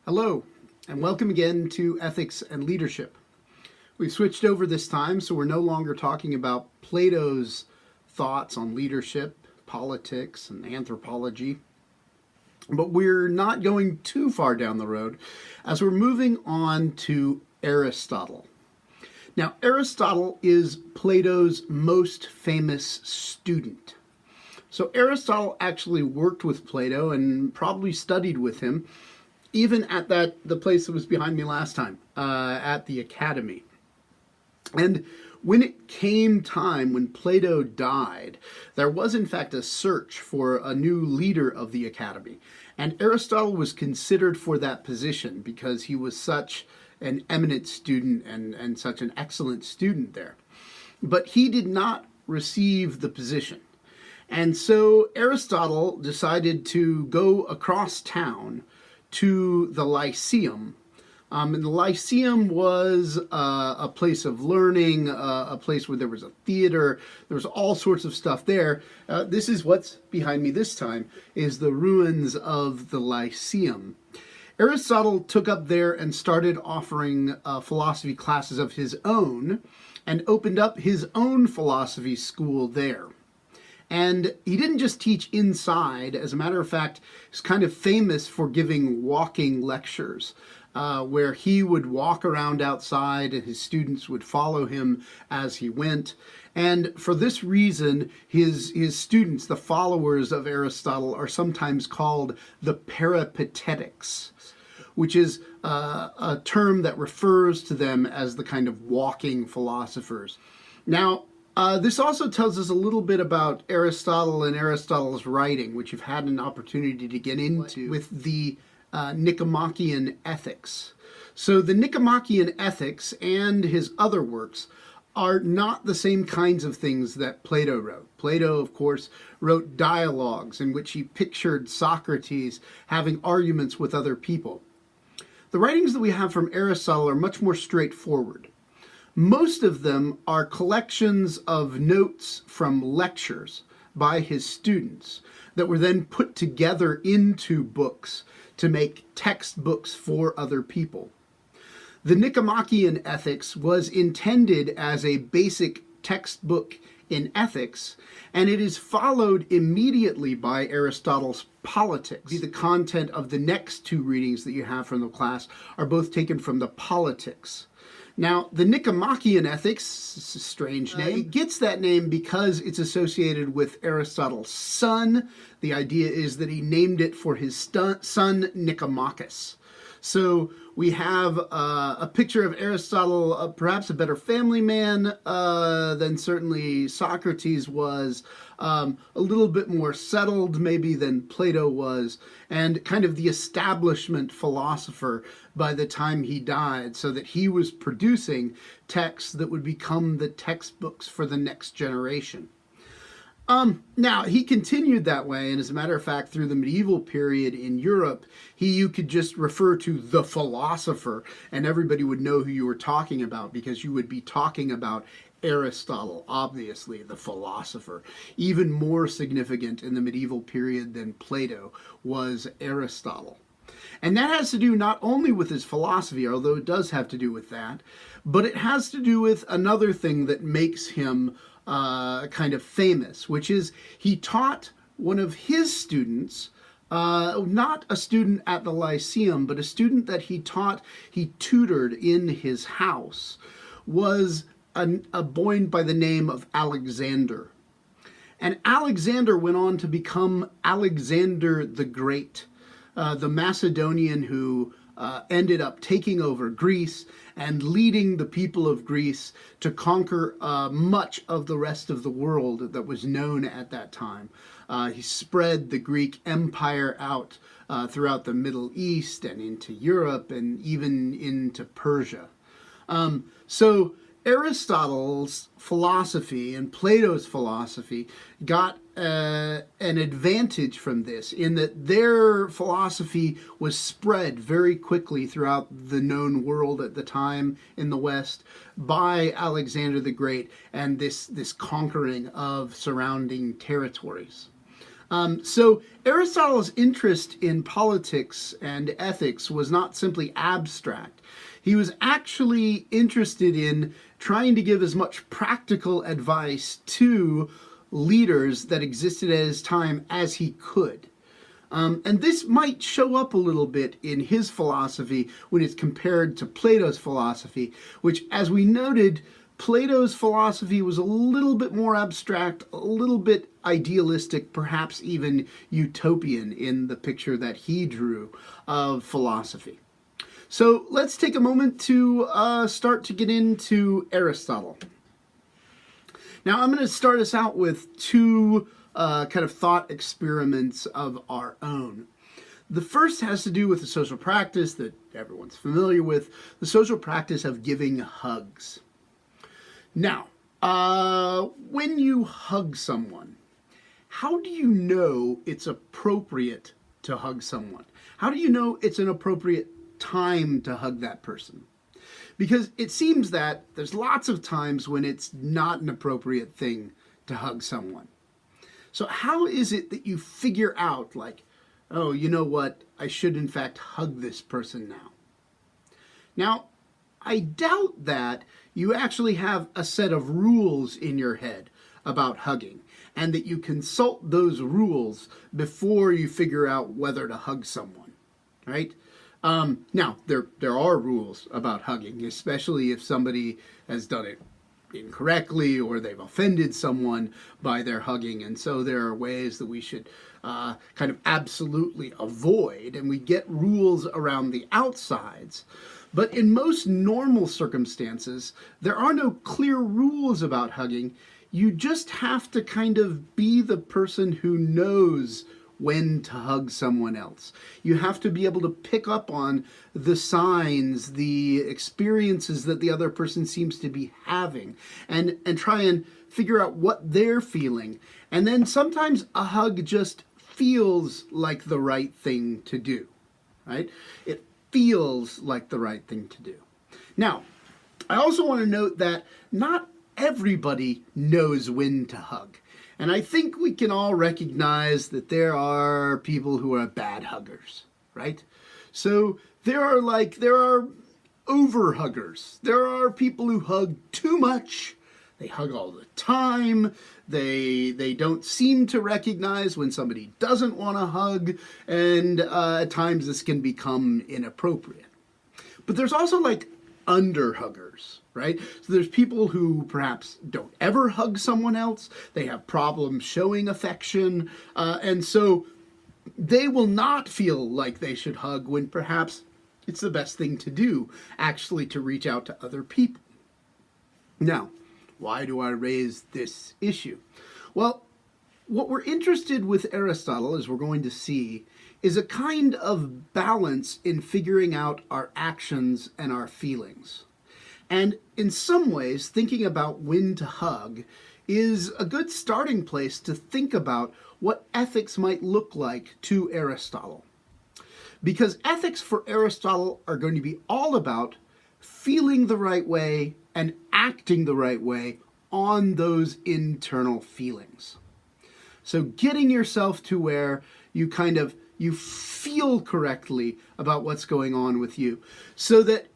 Hello, and welcome again to Ethics and Leadership. We've switched over this time, so we're no longer talking about Plato's thoughts on leadership, politics, and anthropology. But we're not going too far down the road, as we're moving on to Aristotle. Now, Aristotle is Plato's most famous student. So Aristotle actually worked with Plato and probably studied with him, even at the place that was behind me last time, at the Academy. And when it came time, when Plato died, there was in fact a search for a new leader of the Academy. And Aristotle was considered for that position because he was such an eminent student and such an excellent student there. But he did not receive the position. And so Aristotle decided to go across town to the Lyceum. And the Lyceum was a place of learning, a place where there was a theater. There was all sorts of stuff there. This is what's behind me this time, is the ruins of the Lyceum. Aristotle took up there and started offering philosophy classes of his own and opened up his own philosophy school there. And he didn't just teach inside. As a matter of fact, he's kind of famous for giving walking lectures, where he would walk around outside and his students would follow him as he went. And for this reason, his students, the followers of Aristotle, are sometimes called the Peripatetics, which is a term that refers to them as the kind of walking philosophers. Now, this also tells us a little bit about Aristotle and Aristotle's writing, which you've had an opportunity to get into with the Nicomachean ethics. So the Nicomachean ethics and his other works are not the same kinds of things that Plato wrote. Plato, of course, wrote dialogues in which he pictured Socrates having arguments with other people. The writings that we have from Aristotle are much more straightforward. Most of them are collections of notes from lectures by his students that were then put together into books to make textbooks for other people. The Nicomachean Ethics was intended as a basic textbook in ethics, and it is followed immediately by Aristotle's Politics. The content of the next two readings that you have from the class are both taken from the Politics. Now, the Nicomachean Ethics, it's a strange name, it gets that name because it's associated with Aristotle's son. The idea is that he named it for his son Nicomachus. So we have a picture of Aristotle, perhaps a better family man than certainly Socrates was, a little bit more settled maybe than Plato was, and kind of the establishment philosopher by the time he died, so that he was producing texts that would become the textbooks for the next generation. Now, he continued that way, and as a matter of fact, through the medieval period in Europe, you could just refer to the philosopher, and everybody would know who you were talking about, because you would be talking about Aristotle, obviously, the philosopher. Even more significant in the medieval period than Plato was Aristotle. And that has to do not only with his philosophy, although it does have to do with that, but it has to do with another thing that makes him kind of famous, which is he taught one of his students, not a student at the Lyceum, but a student that he tutored in his house, was a boy by the name of Alexander. And Alexander went on to become Alexander the Great, the Macedonian who ended up taking over Greece and leading the people of Greece to conquer much of the rest of the world that was known at that time. He spread the Greek Empire out throughout the Middle East and into Europe and even into Persia. So Aristotle's philosophy and Plato's philosophy got an advantage from this, in that their philosophy was spread very quickly throughout the known world at the time in the West by Alexander the Great and this conquering of surrounding territories. So Aristotle's interest in politics and ethics was not simply abstract. He was actually interested in trying to give as much practical advice to leaders that existed at his time as he could. And this might show up a little bit in his philosophy when it's compared to Plato's philosophy, which, as we noted, Plato's philosophy was a little bit more abstract, a little bit idealistic, perhaps even utopian in the picture that he drew of philosophy. So let's take a moment to start to get into Aristotle. Now I'm going to start us out with two kind of thought experiments of our own. The first has to do with the social practice that everyone's familiar with, the social practice of giving hugs. Now, when you hug someone, how do you know it's appropriate to hug someone? How do you know it's an appropriate time to hug that person? Because it seems that there's lots of times when it's not an appropriate thing to hug someone. So how is it that you figure out, like, oh, you know what, I should in fact hug this person now? Now, I doubt that you actually have a set of rules in your head about hugging, and that you consult those rules before you figure out whether to hug someone, right? Now, there are rules about hugging, especially if somebody has done it incorrectly or they've offended someone by their hugging, and so there are ways that we should kind of absolutely avoid, and we get rules around the outsides. But in most normal circumstances, there are no clear rules about hugging. You just have to kind of be the person who knows when to hug someone else. You have to be able to pick up on the signs, the experiences that the other person seems to be having, and try and figure out what they're feeling. And then sometimes a hug just feels like the right thing to do, right? It feels like the right thing to do. Now, I also want to note that not everybody knows when to hug. And I think we can all recognize that there are people who are bad huggers, right? So there are over huggers. There are people who hug too much. They hug all the time. They don't seem to recognize when somebody doesn't want to hug, and at times this can become inappropriate. But there's also under huggers, right? So there's people who perhaps don't ever hug someone else. They have problems showing affection, and so they will not feel like they should hug when perhaps it's the best thing to do, actually, to reach out to other people. Now, why do I raise this issue? Well, what we're interested with Aristotle, as we're going to see, is a kind of balance in figuring out our actions and our feelings. And in some ways, thinking about when to hug is a good starting place to think about what ethics might look like to Aristotle. Because ethics for Aristotle are going to be all about feeling the right way and acting the right way on those internal feelings. So getting yourself to where you feel correctly about what's going on with you, so that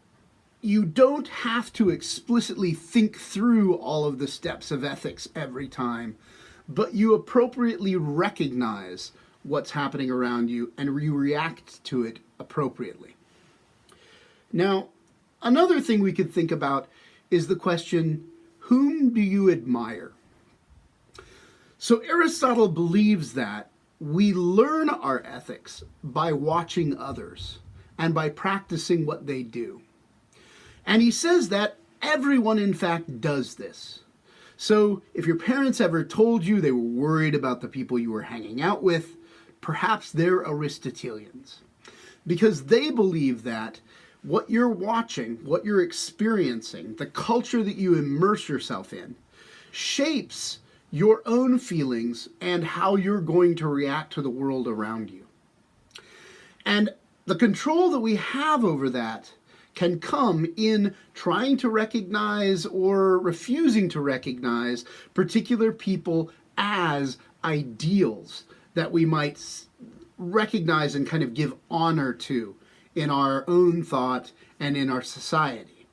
you don't have to explicitly think through all of the steps of ethics every time, but you appropriately recognize what's happening around you and you react to it appropriately. Now, another thing we could think about is the question, whom do you admire? So Aristotle believes that we learn our ethics by watching others and by practicing what they do. And he says that everyone, in fact, does this. So if your parents ever told you they were worried about the people you were hanging out with, perhaps they're Aristotelians. Because they believe that what you're watching, what you're experiencing, the culture that you immerse yourself in, shapes your own feelings and how you're going to react to the world around you. And the control that we have over that can come in trying to recognize or refusing to recognize particular people as ideals that we might recognize and kind of give honor to in our own thought and in our society.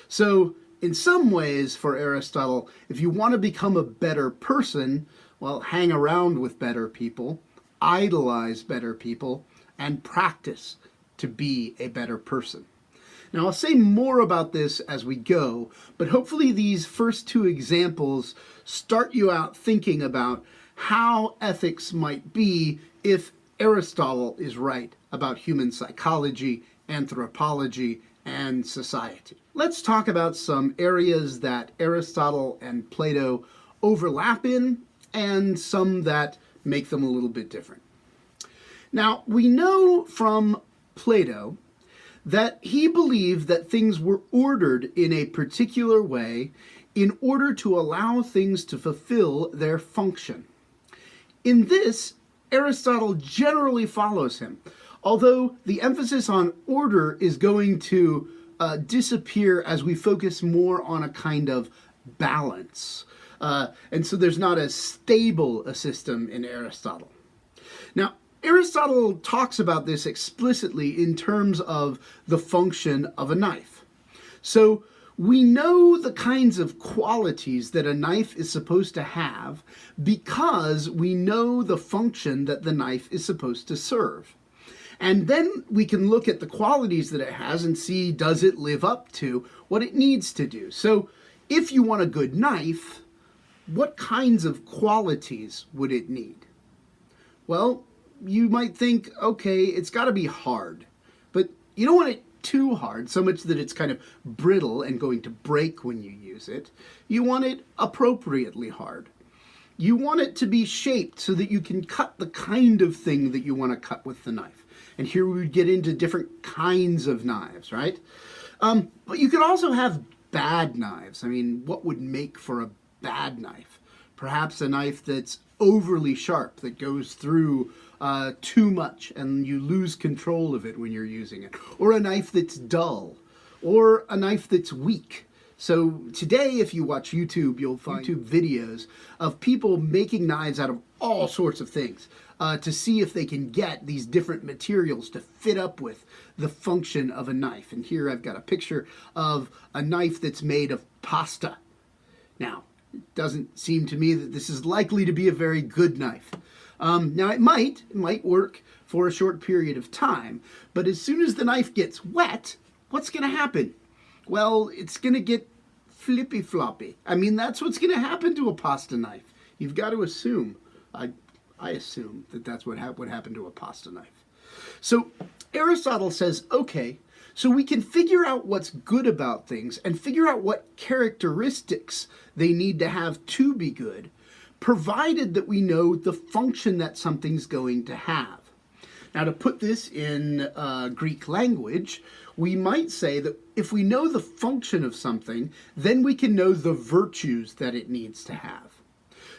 So, in some ways, for Aristotle, if you want to become a better person, well, hang around with better people, idolize better people, and practice to be a better person. Now, I'll say more about this as we go, but hopefully these first two examples start you out thinking about how ethics might be if Aristotle is right about human psychology, anthropology, and society. Let's talk about some areas that Aristotle and Plato overlap in and some that make them a little bit different. Now, we know from Plato that he believed that things were ordered in a particular way in order to allow things to fulfill their function. In this, Aristotle generally follows him, although the emphasis on order is going to disappear as we focus more on a kind of balance. And so there's not as stable a system in Aristotle. Now, Aristotle talks about this explicitly in terms of the function of a knife. So we know the kinds of qualities that a knife is supposed to have because we know the function that the knife is supposed to serve. And then we can look at the qualities that it has and see, does it live up to what it needs to do? So if you want a good knife, what kinds of qualities would it need? Well, you might think, okay, it's got to be hard, but you don't want it too hard, so much that it's kind of brittle and going to break when you use it. You want it appropriately hard. You want it to be shaped so that you can cut the kind of thing that you want to cut with the knife. And here we would get into different kinds of knives, right? But you could also have bad knives. I mean, what would make for a bad knife? Perhaps a knife that's overly sharp, that goes through too much and you lose control of it when you're using it. Or a knife that's dull. Or a knife that's weak. So today, if you watch YouTube, you'll find YouTube videos of people making knives out of all sorts of things to see if they can get these different materials to fit up with the function of a knife. And here I've got a picture of a knife that's made of pasta. Now, it doesn't seem to me that this is likely to be a very good knife. Now, it might work for a short period of time, but as soon as the knife gets wet, what's going to happen? Well, it's going to get flippy floppy. I mean, that's what's going to happen to a pasta knife. You've got to assume. I assume that that's what would happen to a pasta knife. So Aristotle says, okay, so we can figure out what's good about things and figure out what characteristics they need to have to be good, provided that we know the function that something's going to have. Now, to put this in Greek language, we might say that if we know the function of something, then we can know the virtues that it needs to have.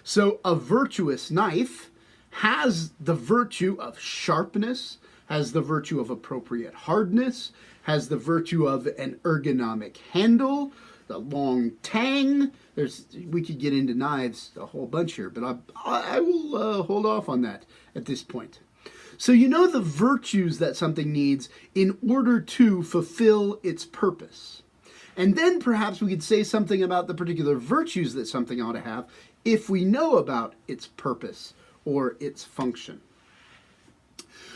So a virtuous knife has the virtue of sharpness, has the virtue of appropriate hardness, has the virtue of an ergonomic handle, the long tang. We could get into knives a whole bunch here, but I will hold off on that at this point. So you know the virtues that something needs in order to fulfill its purpose. And then perhaps we could say something about the particular virtues that something ought to have if we know about its purpose or its function.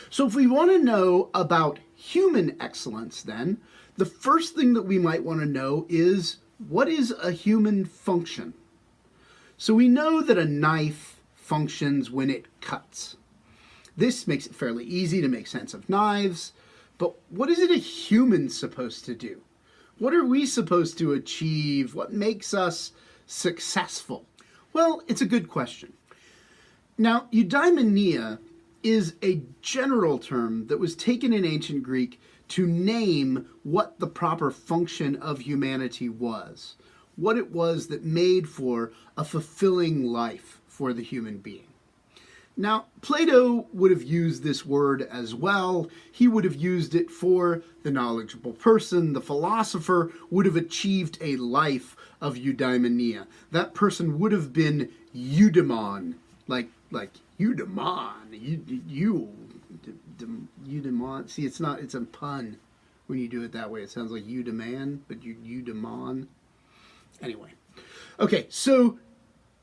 So if we want to know about human excellence, then, the first thing that we might want to know is, what is a human function? So we know that a knife functions when it cuts. This makes it fairly easy to make sense of knives, but what is it a human supposed to do? What are we supposed to achieve? What makes us successful? Well, it's a good question. Now, eudaimonia is a general term that was taken in ancient Greek to name what the proper function of humanity was, what it was that made for a fulfilling life for the human being. Now, Plato would have used this word as well. He would have used it for the knowledgeable person. The philosopher would have achieved a life of eudaimonia. That person would have been eudaimon, like Eudaimon, eudaimon. See, it's not, it's a pun when you do it that way. It sounds like eudaimon, but eudaimon. Anyway. Okay, so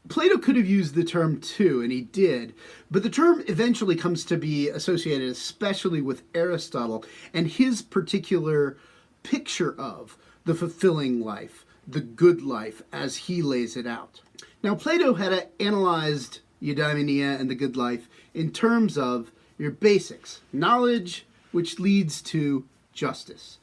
Plato could have used the term too, and he did, but the term eventually comes to be associated especially with Aristotle and his particular picture of the fulfilling life, the good life, as he lays it out. Now, Plato had analyzed eudaimonia and the good life in terms of your basics, knowledge, which leads to justice.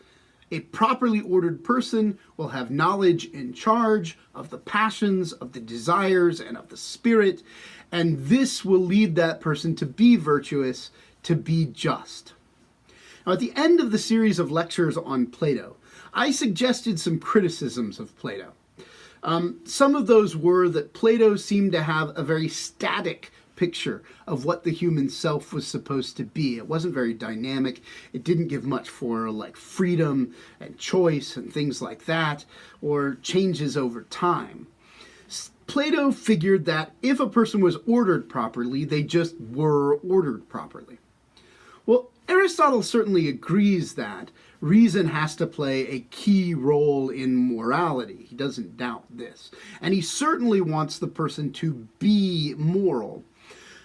A properly ordered person will have knowledge in charge of the passions, of the desires, and of the spirit, and this will lead that person to be virtuous, to be just. Now, at the end of the series of lectures on Plato, I suggested some criticisms of Plato. Some of those were that Plato seemed to have a very static picture of what the human self was supposed to be. It wasn't very dynamic. It didn't give much for like freedom and choice and things like that, or changes over time. Plato figured that if a person was ordered properly, they just were ordered properly. Well, Aristotle certainly agrees that reason has to play a key role in morality. He doesn't doubt this. And he certainly wants the person to be moral.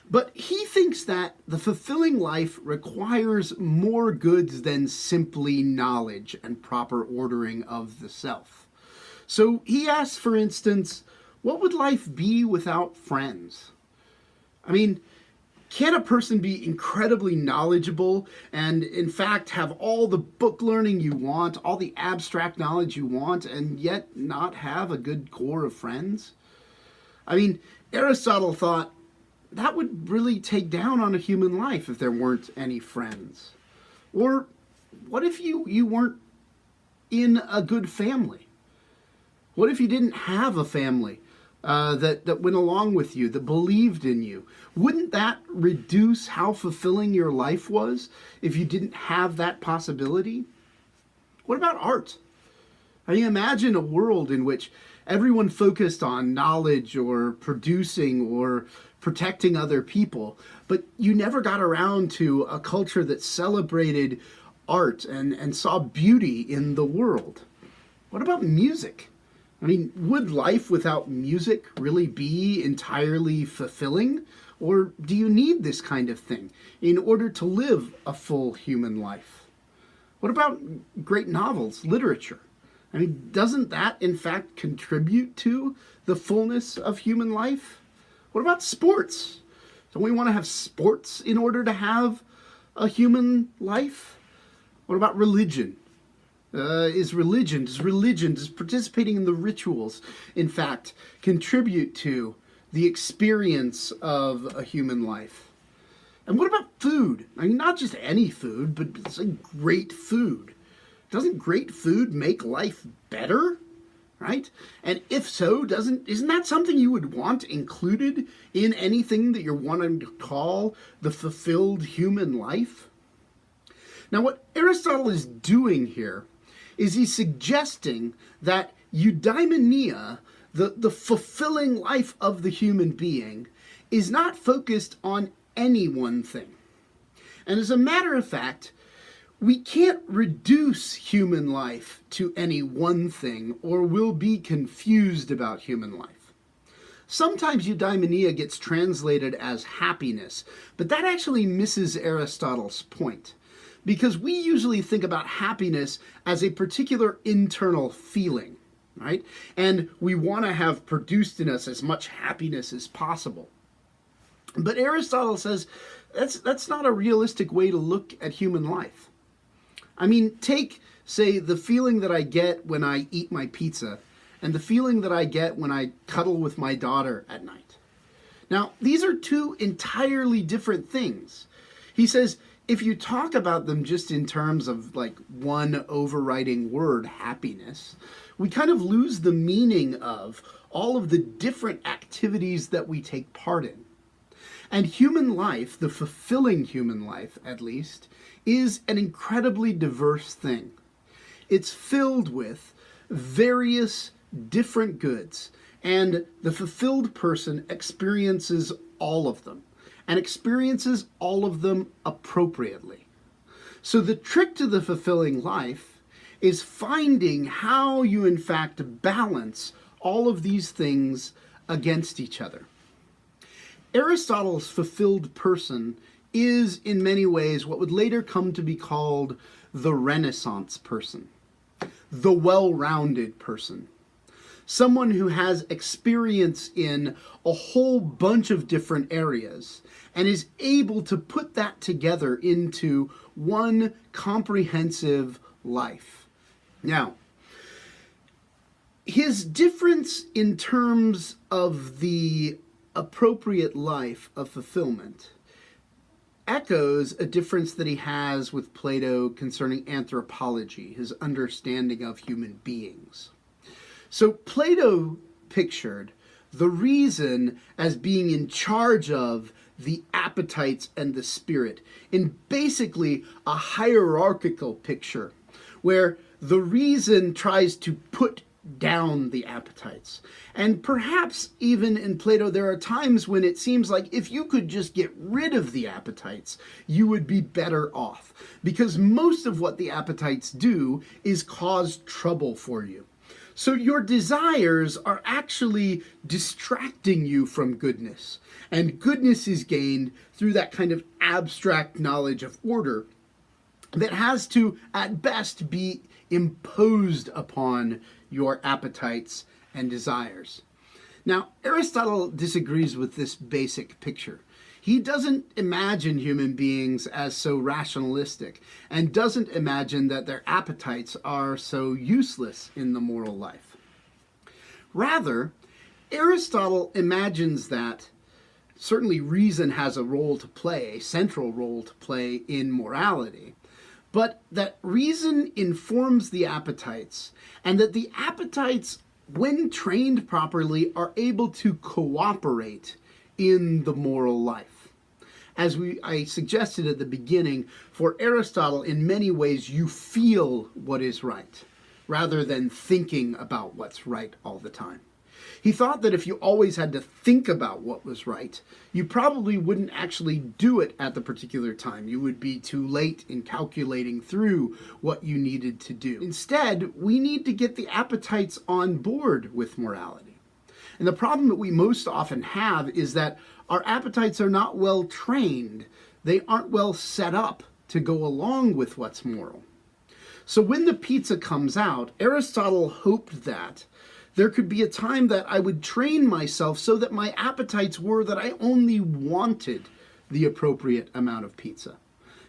But he thinks that the fulfilling life requires more goods than simply knowledge and proper ordering of the self. So he asks, for instance, what would life be without friends? I mean, can a person be incredibly knowledgeable and, in fact, have all the book learning you want, all the abstract knowledge you want, and yet not have a good core of friends? I mean, Aristotle thought that would really take down on a human life if there weren't any friends. Or what if you weren't in a good family? What if you didn't have a family that went along with you, that believed in you? Wouldn't that reduce how fulfilling your life was if you didn't have that possibility? What about art? I mean, imagine a world in which everyone focused on knowledge or producing or protecting other people, but you never got around to a culture that celebrated art and saw beauty in the world. What about music? I mean, would life without music really be entirely fulfilling? Or do you need this kind of thing in order to live a full human life? What about great novels, literature? I mean, doesn't that in fact contribute to the fullness of human life? What about sports? Don't we want to have sports in order to have a human life? What about religion? Does participating in the rituals, in fact, contribute to the experience of a human life? And what about food? I mean, not just any food, but it's like great food. Doesn't great food make life better? Right? And if so, isn't that something you would want included in anything that you're wanting to call the fulfilled human life? Now, what Aristotle is doing here is he's suggesting that eudaimonia, the fulfilling life of the human being, is not focused on any one thing. And as a matter of fact, we can't reduce human life to any one thing, or we'll be confused about human life. Sometimes eudaimonia gets translated as happiness, but that actually misses Aristotle's point, because we usually think about happiness as a particular internal feeling, right? And we want to have produced in us as much happiness as possible. But Aristotle says that's not a realistic way to look at human life. I mean, take, say, the feeling that I get when I eat my pizza and the feeling that I get when I cuddle with my daughter at night. Now, these are two entirely different things. He says, if you talk about them just in terms of like one overriding word, happiness, we kind of lose the meaning of all of the different activities that we take part in. And human life, the fulfilling human life at least, is an incredibly diverse thing. It's filled with various different goods, and the fulfilled person experiences all of them. and experiences all of them appropriately. So the trick to the fulfilling life is finding how you in fact balance all of these things against each other. Aristotle's fulfilled person is in many ways what would later come to be called the Renaissance person, the well-rounded person. Someone who has experience in a whole bunch of different areas and is able to put that together into one comprehensive life. Now, his difference in terms of the appropriate life of fulfillment echoes a difference that he has with Plato concerning anthropology, his understanding of human beings. So Plato pictured the reason as being in charge of the appetites and the spirit in basically a hierarchical picture where the reason tries to put down the appetites. And perhaps even in Plato there are times when it seems like if you could just get rid of the appetites, you would be better off. Because most of what the appetites do is cause trouble for you. So your desires are actually distracting you from goodness. And goodness is gained through that kind of abstract knowledge of order that has to, at best, be imposed upon your appetites and desires. Now, Aristotle disagrees with this basic picture. He doesn't imagine human beings as so rationalistic and doesn't imagine that their appetites are so useless in the moral life. Rather, Aristotle imagines that certainly reason has a role to play, a central role to play in morality, but that reason informs the appetites and that the appetites, when trained properly, are able to cooperate in the moral life. As I suggested at the beginning, for Aristotle, in many ways, you feel what is right, rather than thinking about what's right all the time. He thought that if you always had to think about what was right, you probably wouldn't actually do it at the particular time. You would be too late in calculating through what you needed to do. Instead, we need to get the appetites on board with morality. And the problem that we most often have is that our appetites are not well trained. They aren't well set up to go along with what's moral. So when the pizza comes out, Aristotle hoped that there could be a time that I would train myself so that my appetites were that I only wanted the appropriate amount of pizza.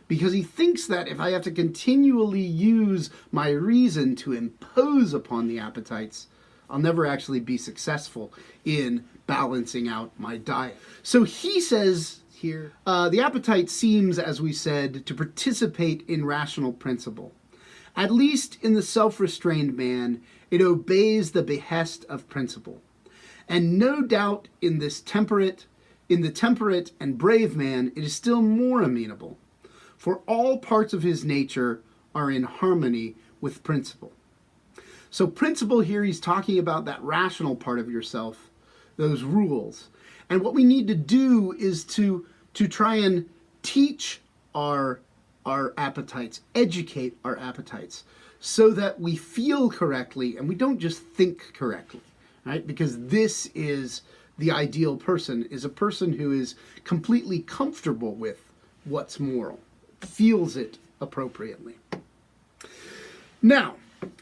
Because he thinks that if I have to continually use my reason to impose upon the appetites, I'll never actually be successful in balancing out my diet. So he says here, the appetite seems, as we said, to participate in rational principle. At least in the self-restrained man, it obeys the behest of principle. And no doubt in the temperate and brave man, it is still more amenable. For all parts of his nature are in harmony with principle. So principle here, he's talking about that rational part of yourself, those rules. And what we need to do is to try and teach our appetites, educate our appetites, so that we feel correctly and we don't just think correctly, right? Because this is the ideal person, is a person who is completely comfortable with what's moral, feels it appropriately. Now,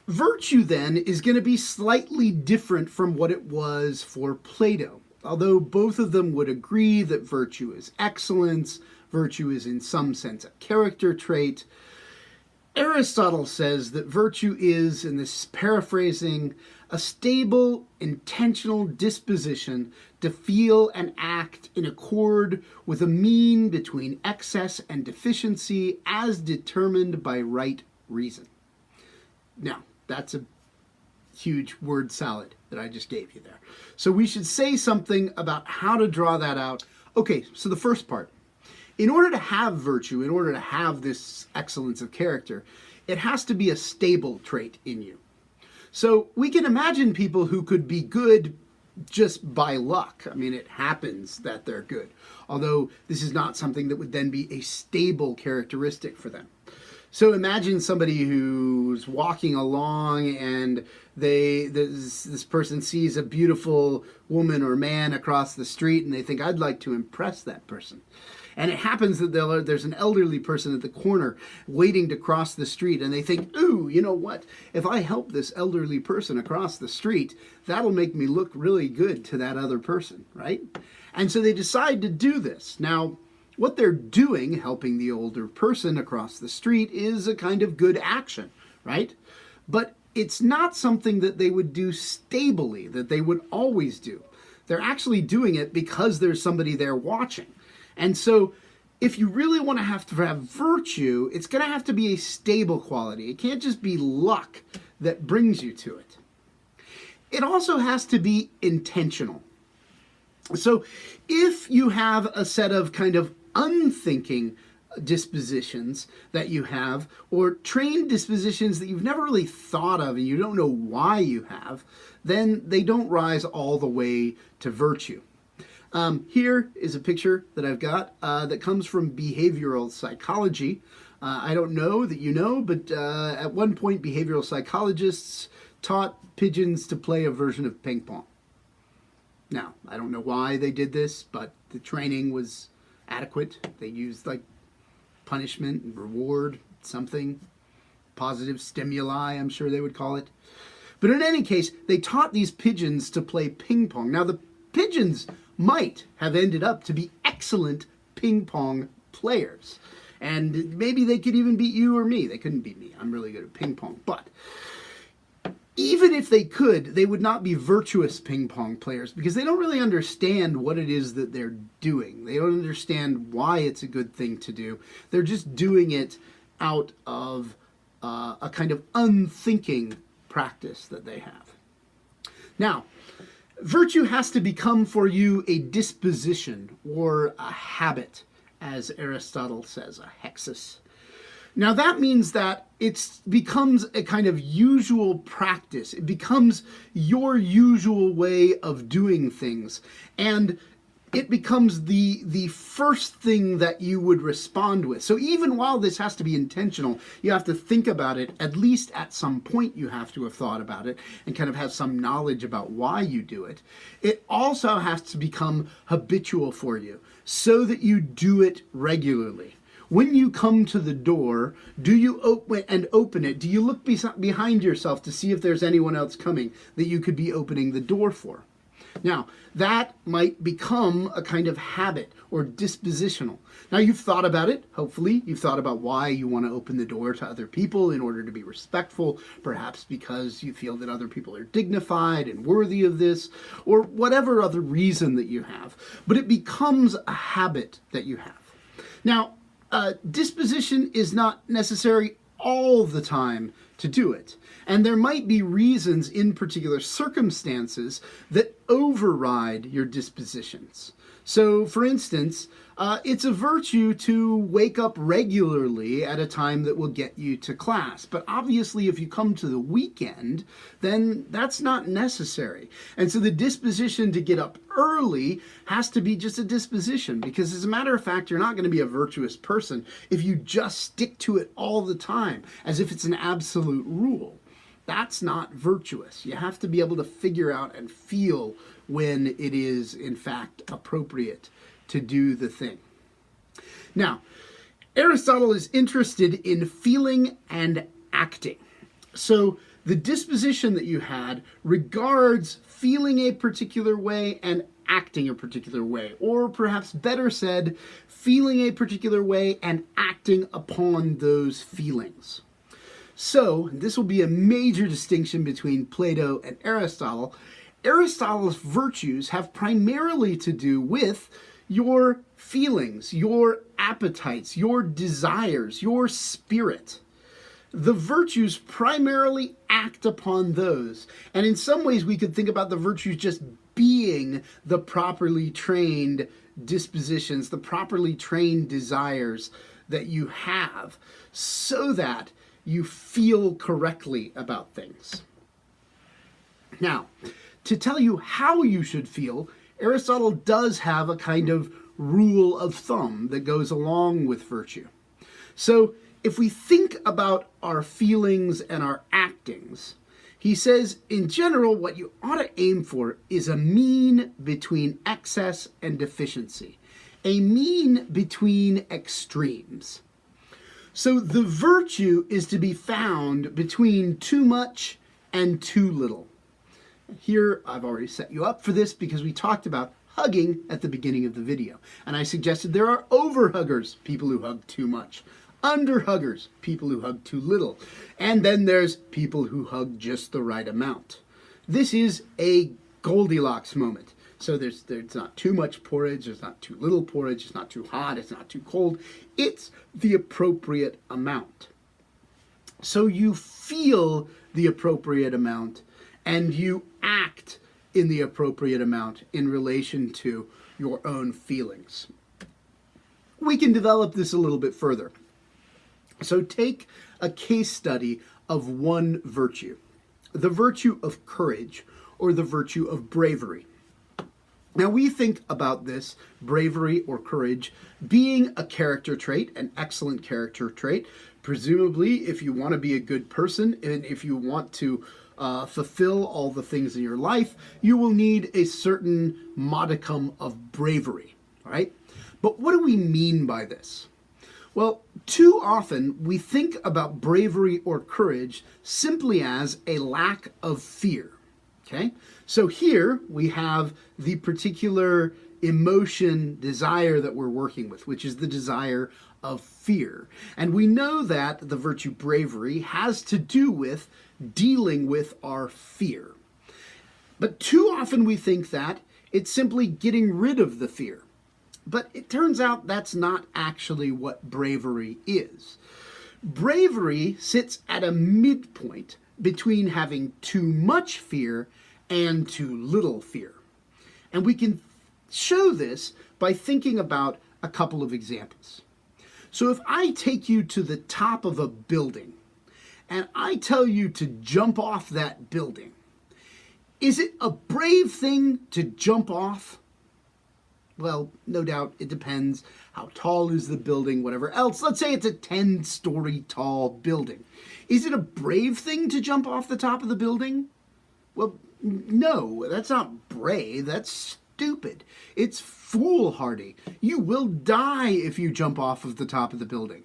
virtue then is going to be slightly different from what it was for Plato. Although both of them would agree that virtue is excellence, virtue is in some sense a character trait, Aristotle says that virtue is, and this is paraphrasing, a stable, intentional disposition to feel and act in accord with a mean between excess and deficiency as determined by right reason. Now, that's a huge word salad that I just gave you there. So we should say something about how to draw that out. Okay, so the first part. In order to have virtue, in order to have this excellence of character, it has to be a stable trait in you. So we can imagine people who could be good just by luck. I mean, it happens that they're good. Although this is not something that would then be a stable characteristic for them. So imagine somebody who's walking along and this person sees a beautiful woman or man across the street and they think, I'd like to impress that person. And it happens that there's an elderly person at the corner waiting to cross the street, and they think, ooh, you know what? If I help this elderly person across the street, that'll make me look really good to that other person, right? And so they decide to do this. Now, what they're doing, helping the older person across the street, is a kind of good action, right? But it's not something that they would do stably, that they would always do. They're actually doing it because there's somebody there watching. And so if you really want to have virtue, it's going to have to be a stable quality. It can't just be luck that brings you to it. It also has to be intentional. So if you have a set of kind of unthinking dispositions that you have, or trained dispositions that you've never really thought of and you don't know why you have, then they don't rise all the way to virtue. Here is a picture that I've got that comes from behavioral psychology. I don't know that you know, but at one point behavioral psychologists taught pigeons to play a version of ping pong. Now, I don't know why they did this, but the training was adequate. They used like punishment and reward, something, positive stimuli, I'm sure they would call it. But in any case, they taught these pigeons to play ping pong. Now, the pigeons might have ended up to be excellent ping pong players. And maybe they could even beat you or me. They couldn't beat me. I'm really good at ping pong. But even if they could, they would not be virtuous ping pong players because they don't really understand what it is that they're doing. They don't understand why it's a good thing to do. They're just doing it out of a kind of unthinking practice that they have. Now, virtue has to become for you a disposition or a habit, as Aristotle says, a hexis. Now that means that it becomes a kind of usual practice. It becomes your usual way of doing things. And it becomes the first thing that you would respond with. So even while this has to be intentional, you have to think about it. At least at some point you have to have thought about it and kind of have some knowledge about why you do it. It also has to become habitual for you so that you do it regularly. When you come to the door, do you open it? Do you look behind yourself to see if there's anyone else coming that you could be opening the door for? Now, that might become a kind of habit or dispositional. Now, you've thought about it, hopefully. You've thought about why you want to open the door to other people in order to be respectful, perhaps because you feel that other people are dignified and worthy of this, or whatever other reason that you have. But it becomes a habit that you have. Now, disposition is not necessary all the time to do it. And there might be reasons in particular circumstances that override your dispositions. So, for instance, it's a virtue to wake up regularly at a time that will get you to class. But obviously, if you come to the weekend, then that's not necessary. And so the disposition to get up early has to be just a disposition, because as a matter of fact, you're not going to be a virtuous person if you just stick to it all the time, as if it's an absolute rule. That's not virtuous. You have to be able to figure out and feel when it is, in fact, appropriate to do the thing. Now, Aristotle is interested in feeling and acting. So the disposition that you had regards feeling a particular way and acting a particular way, or perhaps better said, feeling a particular way and acting upon those feelings. So, this will be a major distinction between Plato and Aristotle. Aristotle's virtues have primarily to do with your feelings, your appetites, your desires, your spirit. The virtues primarily act upon those. And in some ways we could think about the virtues just being the properly trained dispositions, the properly trained desires that you have, so that you feel correctly about things. Now, to tell you how you should feel, Aristotle does have a kind of rule of thumb that goes along with virtue. So if we think about our feelings and our actings, he says, in general, what you ought to aim for is a mean between excess and deficiency, a mean between extremes. So the virtue is to be found between too much and too little. Here, I've already set you up for this because we talked about hugging at the beginning of the video. And I suggested there are over-huggers, people who hug too much. Under-huggers, people who hug too little. And then there's people who hug just the right amount. This is a Goldilocks moment. So there's not too much porridge, there's not too little porridge, it's not too hot, it's not too cold. It's the appropriate amount. So you feel the appropriate amount and you act in the appropriate amount in relation to your own feelings. We can develop this a little bit further. So take a case study of one virtue, the virtue of courage or the virtue of bravery. Now we think about this, bravery or courage, being a character trait, an excellent character trait. Presumably, if you want to be a good person and if you want to fulfill all the things in your life, you will need a certain modicum of bravery, right? But what do we mean by this? Well, too often we think about bravery or courage simply as a lack of fear, okay? So here we have the particular emotion, desire that we're working with, which is the desire of fear. And we know that the virtue bravery has to do with dealing with our fear. But too often we think that it's simply getting rid of the fear. But it turns out that's not actually what bravery is. Bravery sits at a midpoint between having too much fear and too little fear. And we can show this by thinking about a couple of examples. So if I take you to the top of a building and I tell you to jump off that building, is it a brave thing to jump off? Well, no doubt it depends. How tall is the building, whatever else. Let's say it's a 10-story tall building. Is it a brave thing to jump off the top of the building? Well, no, that's not brave. That's stupid. It's foolhardy. You will die if you jump off of the top of the building.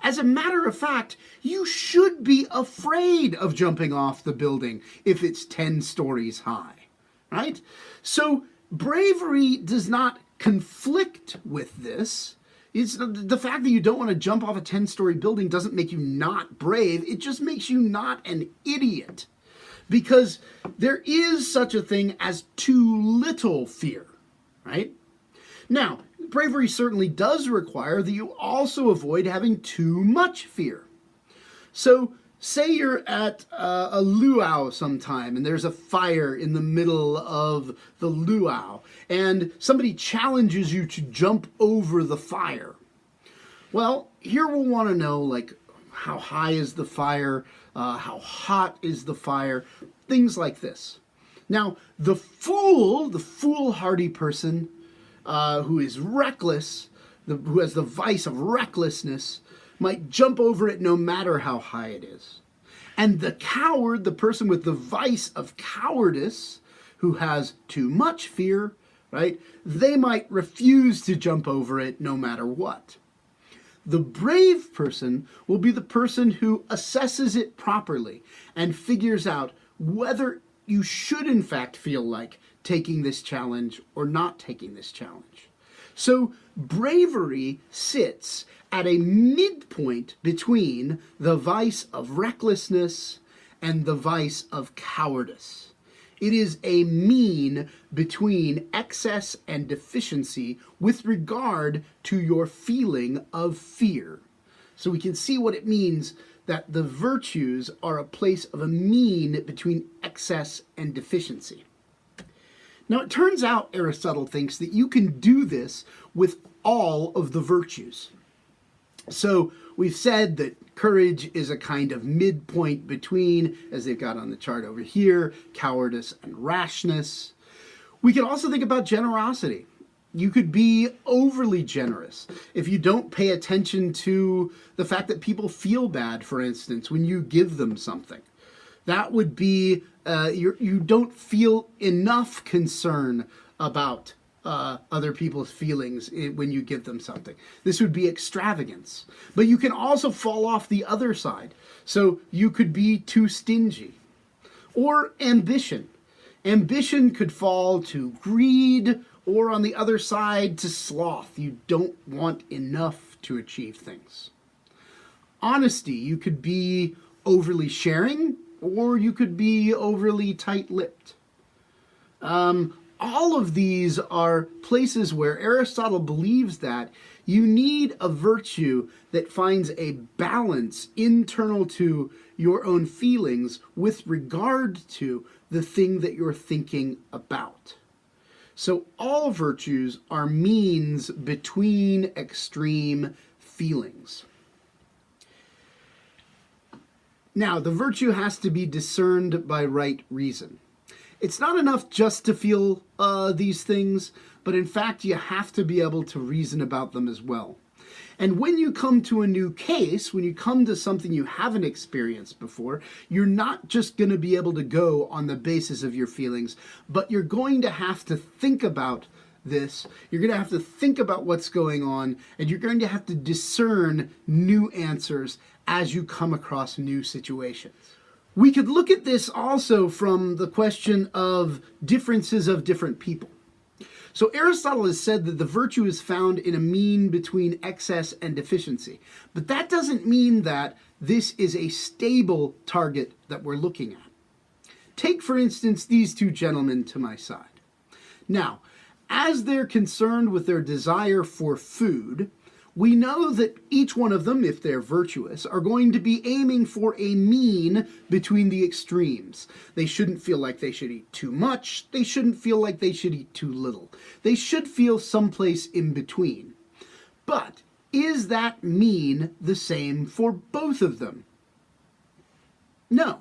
As a matter of fact, you should be afraid of jumping off the building if it's 10 stories high, right? So bravery does not conflict with this. It's the fact that you don't want to jump off a 10-story building doesn't make you not brave. It just makes you not an idiot. Because there is such a thing as too little fear, right? Now, bravery certainly does require that you also avoid having too much fear. So say you're at a luau sometime and there's a fire in the middle of the luau and somebody challenges you to jump over the fire. Well, here we'll want to know, like, how high is the fire? How hot is the fire? Things like this. Now, the foolhardy person who is reckless, who has the vice of recklessness, might jump over it no matter how high it is. And the coward, the person with the vice of cowardice, who has too much fear, right? They might refuse to jump over it no matter what. The brave person will be the person who assesses it properly and figures out whether you should in fact feel like taking this challenge or not taking this challenge. So bravery sits at a midpoint between the vice of recklessness and the vice of cowardice. It is a mean between excess and deficiency with regard to your feeling of fear. So we can see what it means that the virtues are a place of a mean between excess and deficiency. Now, it turns out, Aristotle thinks, that you can do this with all of the virtues. So We've said that courage is a kind of midpoint between, as they've got on the chart over here, cowardice and rashness. We can also think about generosity. You could be overly generous if you don't pay attention to the fact that people feel bad, for instance, when you give them something. That would be, you don't feel enough concern about other people's feelings when you give them something. This would be extravagance. But you can also fall off the other side. So you could be too stingy. Or ambition. Ambition could fall to greed, or on the other side to sloth. You don't want enough to achieve things. Honesty. You could be overly sharing, or you could be overly tight-lipped. All of these are places where Aristotle believes that you need a virtue that finds a balance internal to your own feelings with regard to the thing that you're thinking about. So all virtues are means between extreme feelings. Now, the virtue has to be discerned by right reason. It's not enough just to feel these things, but in fact, you have to be able to reason about them as well. And when you come to a new case, when you come to something you haven't experienced before, you're not just going to be able to go on the basis of your feelings, but you're going to have to think about this. You're going to have to think about what's going on, and you're going to have to discern new answers as you come across new situations. We could look at this also from the question of differences of different people. So Aristotle has said that the virtue is found in a mean between excess and deficiency. But that doesn't mean that this is a stable target that we're looking at. Take, for instance, these two gentlemen to my side. Now, as they're concerned with their desire for food, we know that each one of them, if they're virtuous, are going to be aiming for a mean between the extremes. They shouldn't feel like they should eat too much. They shouldn't feel like they should eat too little. They should feel someplace in between. But is that mean the same for both of them? No.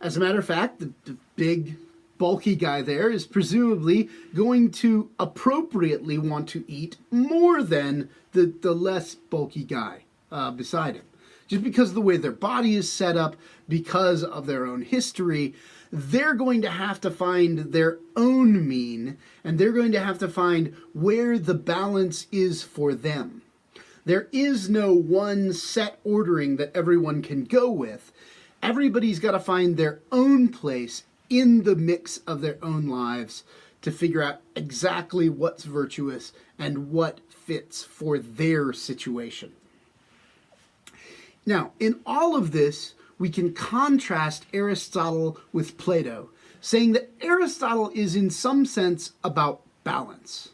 As a matter of fact, the big bulky guy there is presumably going to appropriately want to eat more than the less bulky guy beside him. Just because of the way their body is set up, because of their own history, they're going to have to find their own mean, and they're going to have to find where the balance is for them. There is no one set ordering that everyone can go with. Everybody's got to find their own place in the mix of their own lives to figure out exactly what's virtuous and what fits for their situation. Now, in all of this, we can contrast Aristotle with Plato, saying that Aristotle is in some sense about balance.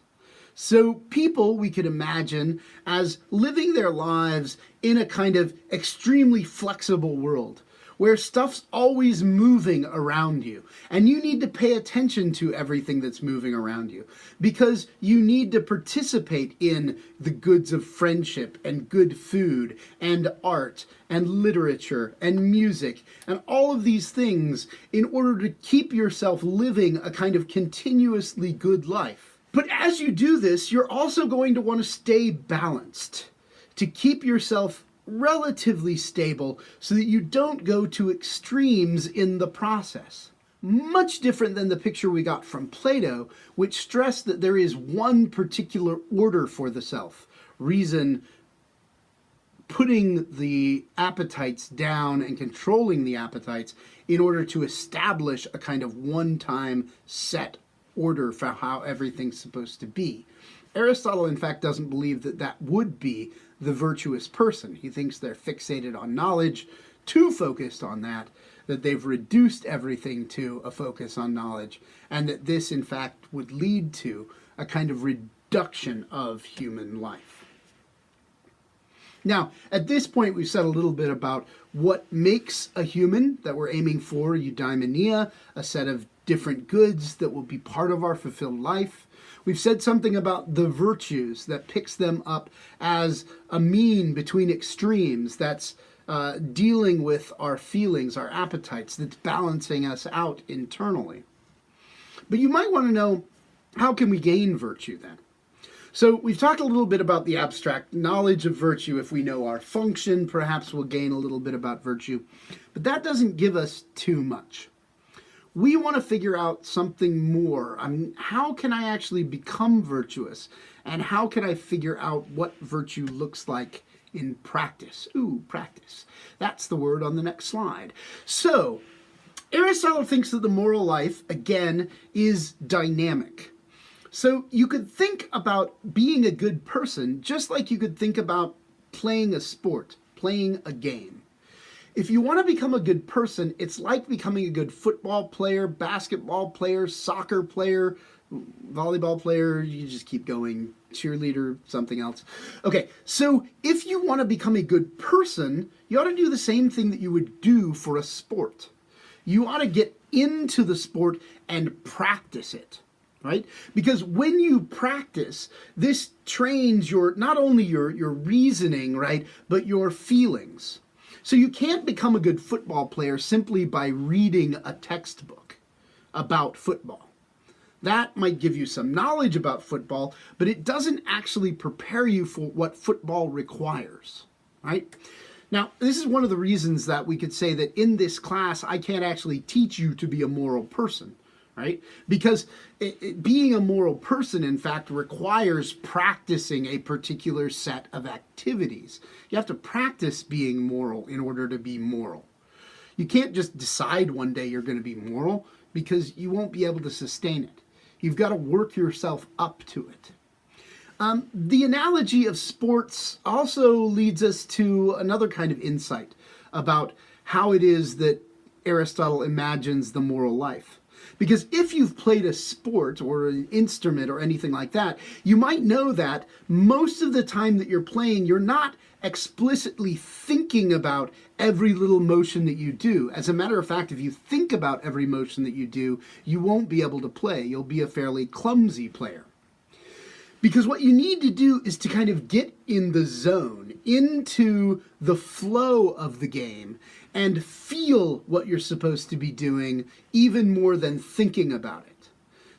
So people, we could imagine, as living their lives in a kind of extremely flexible world, where stuff's always moving around you. And you need to pay attention to everything that's moving around you, because you need to participate in the goods of friendship and good food and art and literature and music and all of these things in order to keep yourself living a kind of continuously good life. But as you do this, you're also going to want to stay balanced, to keep yourself relatively stable so that you don't go to extremes in the process. Much different than the picture we got from Plato, which stressed that there is one particular order for the self. Reason putting the appetites down and controlling the appetites in order to establish a kind of one-time set order for how everything's supposed to be. Aristotle, in fact, doesn't believe that that would be the virtuous person. He thinks they're fixated on knowledge, too focused on that they've reduced everything to a focus on knowledge, and that this, in fact, would lead to a kind of reduction of human life. Now, at this point, we've said a little bit about what makes a human that we're aiming for, eudaimonia, a set of different goods that will be part of our fulfilled life. We've said something about the virtues that picks them up as a mean between extremes that's dealing with our feelings, our appetites, that's balancing us out internally. But you might want to know, how can we gain virtue then? So we've talked a little bit about the abstract knowledge of virtue. If we know our function, perhaps we'll gain a little bit about virtue. But that doesn't give us too much. We want to figure out something more. I mean, how can I actually become virtuous? And how can I figure out what virtue looks like in practice? Ooh, practice. That's the word on the next slide. So, Aristotle thinks that the moral life, again, is dynamic. So you could think about being a good person just like you could think about playing a sport, playing a game. If you want to become a good person, it's like becoming a good football player, basketball player, soccer player, volleyball player, you just keep going, cheerleader, something else. Okay, so if you want to become a good person, you ought to do the same thing that you would do for a sport. You ought to get into the sport and practice it. Right? Because when you practice, this trains not only your reasoning, right, but your feelings. So you can't become a good football player simply by reading a textbook about football. That might give you some knowledge about football, but it doesn't actually prepare you for what football requires, right? Now, this is one of the reasons that we could say that in this class, I can't actually teach you to be a moral person. Right? Because being a moral person, in fact, requires practicing a particular set of activities. You have to practice being moral in order to be moral. You can't just decide one day you're going to be moral because you won't be able to sustain it. You've got to work yourself up to it. The analogy of sports also leads us to another kind of insight about how it is that Aristotle imagines the moral life. Because if you've played a sport or an instrument or anything like that, you might know that most of the time that you're playing, you're not explicitly thinking about every little motion that you do. As a matter of fact, if you think about every motion that you do, you won't be able to play. You'll be a fairly clumsy player. Because what you need to do is to kind of get in the zone, into the flow of the game, and feel what you're supposed to be doing even more than thinking about it.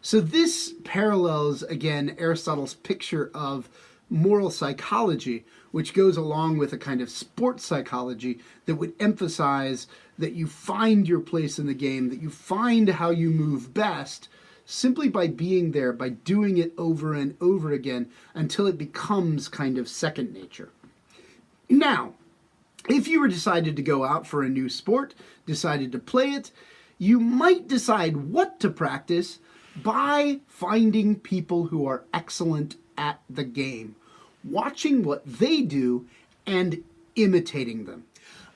So this parallels, again, Aristotle's picture of moral psychology, which goes along with a kind of sports psychology that would emphasize that you find your place in the game, that you find how you move best, simply by being there, by doing it over and over again until it becomes kind of second nature. Now, if you were decided to go out for a new sport, decided to play it, you might decide what to practice by finding people who are excellent at the game, watching what they do and imitating them.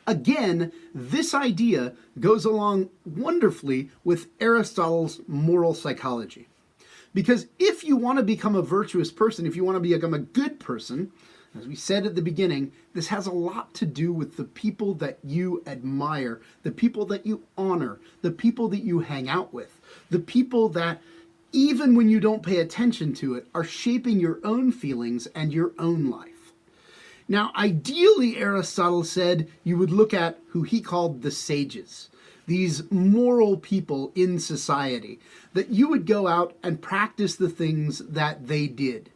Again, this idea goes along wonderfully with Aristotle's moral psychology. Because if you want to become a virtuous person, if you want to become a good person, as we said at the beginning, this has a lot to do with the people that you admire, the people that you honor, the people that you hang out with, the people that, even when you don't pay attention to it, are shaping your own feelings and your own life. Now, ideally, Aristotle said you would look at who he called the sages, these moral people in society, that you would go out and practice the things that they did.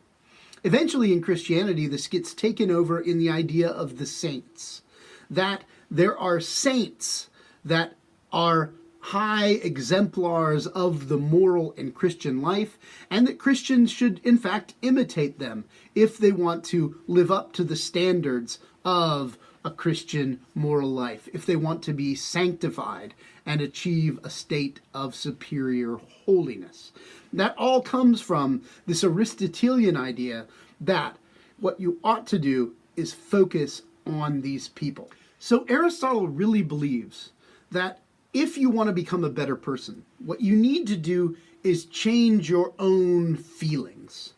Eventually, in Christianity, this gets taken over in the idea of the saints, that there are saints that are high exemplars of the moral and Christian life, and that Christians should, in fact, imitate them if they want to live up to the standards of a Christian moral life, if they want to be sanctified and achieve a state of superior holiness. That all comes from this Aristotelian idea that what you ought to do is focus on these people. So Aristotle really believes that if you want to become a better person, what you need to do is change your own feelings.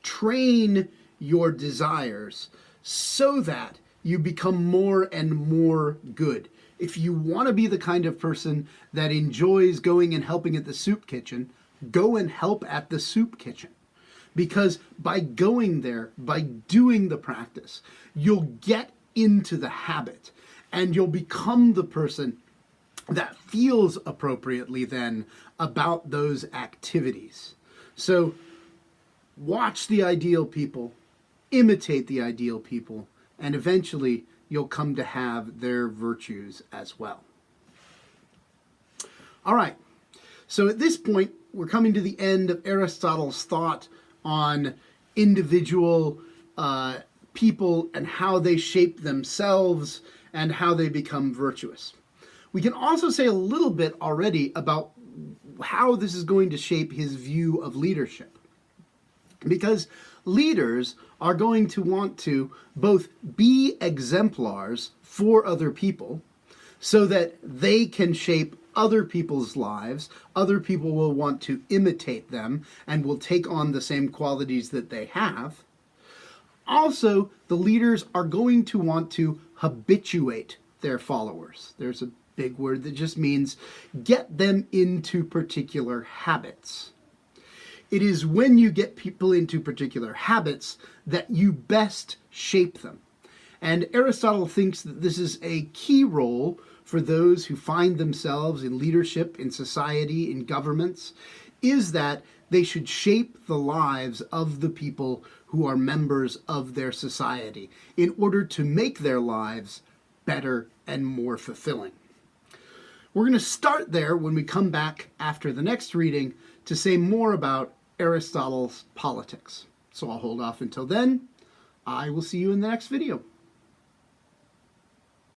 Train your desires so that you become more and more good. If you want to be the kind of person that enjoys going and helping at the soup kitchen, go and help at the soup kitchen. Because by going there, by doing the practice, you'll get into the habit and you'll become the person that feels appropriately then about those activities. So watch the ideal people, imitate the ideal people, and eventually you'll come to have their virtues as well. All right, so at this point, we're coming to the end of Aristotle's thought on individual people and how they shape themselves and how they become virtuous. We can also say a little bit already about how this is going to shape his view of leadership. Because leaders are going to want to both be exemplars for other people so that they can shape other people's lives. Other people will want to imitate them and will take on the same qualities that they have. Also, the leaders are going to want to habituate their followers. There's a big word that just means get them into particular habits. It is when you get people into particular habits that you best shape them. And Aristotle thinks that this is a key role for those who find themselves in leadership, in society, in governments, is that they should shape the lives of the people who are members of their society in order to make their lives better and more fulfilling. We're going to start there when we come back after the next reading to say more about Aristotle's politics. So I'll hold off until then. I will see you in the next video.